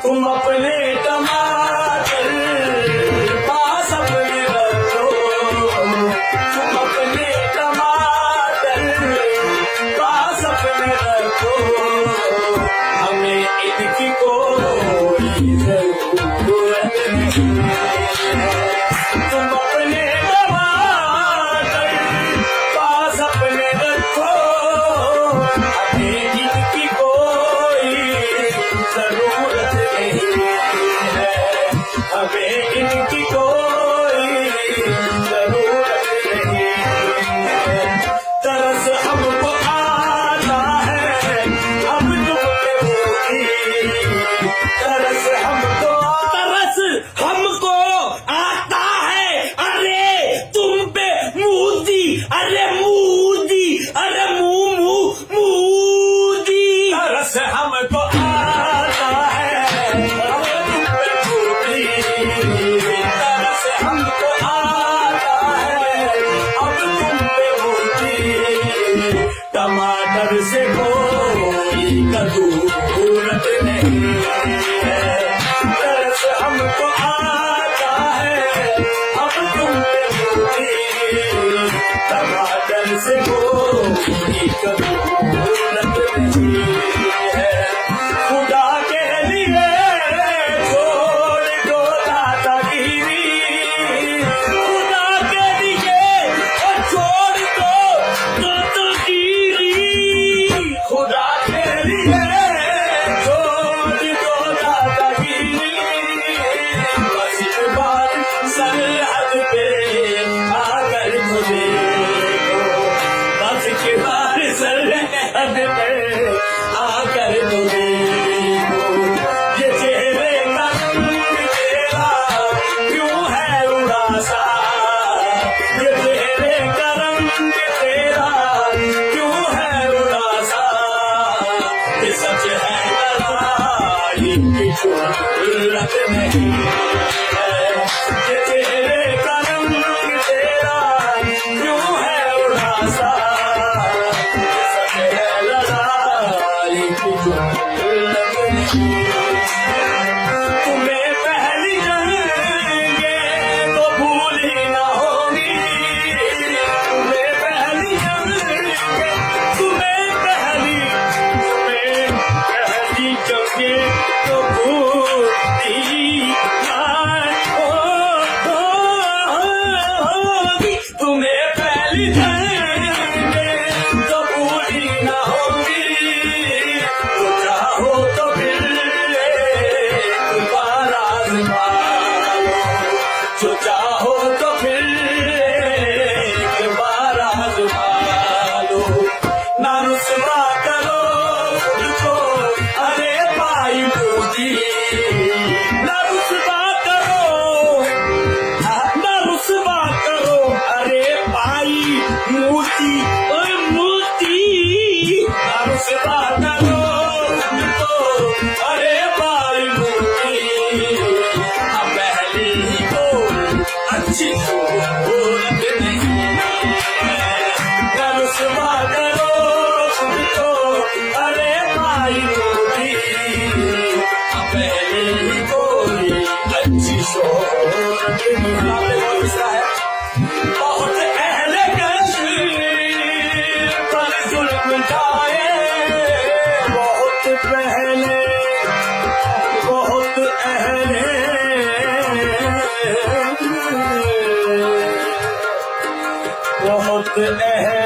तुम अपने टमाटर पास अपने रखो, तुम अपने टमाटर पास अपने रखो, हमें इनकी कोई जरूरत नहीं है। तुम अपने टमाटर पास अपने रखो, हमें इनकी कोई जरूरत नहीं है, हमें इनकी कोई जरूरत नहीं है। तरस हमको आता है अब तुम पे होगी, तरस हमको आता है, अरे तुम पे मूदी, अरे मूदी, अरे मूदी, तरस हमको आता है अब तुम पे मूदी, तरस हमको आता है अब तुम पे मूदी। टमाटर से कोई जरूरत नहीं है, तरस हमको आता है अब तुम पे मूदी, टमाटर से कोई जरूरत नहीं है। खुदा के लिए छोड़ दो दादागिरी, खुदा के लिए छोड़ दो दादागिरी, खुदा के लिए छोड़ दो दादागिरी, बस एक बार सरहद पे आकर मुझे देखो, बस एक बार सरहद पे आकर मुझे देखो, ये चेहरे का रंग तेरा क्यों है उदासा, ये चेहरे का रंग तेरा क्यों है उदासा, ये सच है लड़ाई की जरूरत नहीं है, ये चेहरे का रंग तेरा क्यों है उदासा, ये सच है लड़ाई की जरूरत नहीं है। तुम्हें पहली जंगे तो भूल ही ना होगी, तुम्हें पहली जंगे, तुम्हें पहली जंगे तो भूल ही ना होगी, तुम्हें पहली जंगे तो भूल ही ना होगी, तो चाहो तो फिर एक बार आजमा लो, जो चाहो तो फिर एक बार आजमा लो, ना रुसवा करो खुद को, अरे भाई मोदी, ना रुसवा करो, ना रुसवा करो, अरे भाई मोदी, ओए मोदी, ना रुसवा करो खुद को, अरे भाई मोदी, अब पहले ही बोल अच्छी जरूरत नहीं है, ना रुसवा करो खुद को, अरे भाई मोदी, अब पहले ही बोल अच्छी शोहरत नहीं है। बहुत अहले कश्मीर पर जुल्म ढाए, बहुत पहले, बहुत अहले, बहुत अहले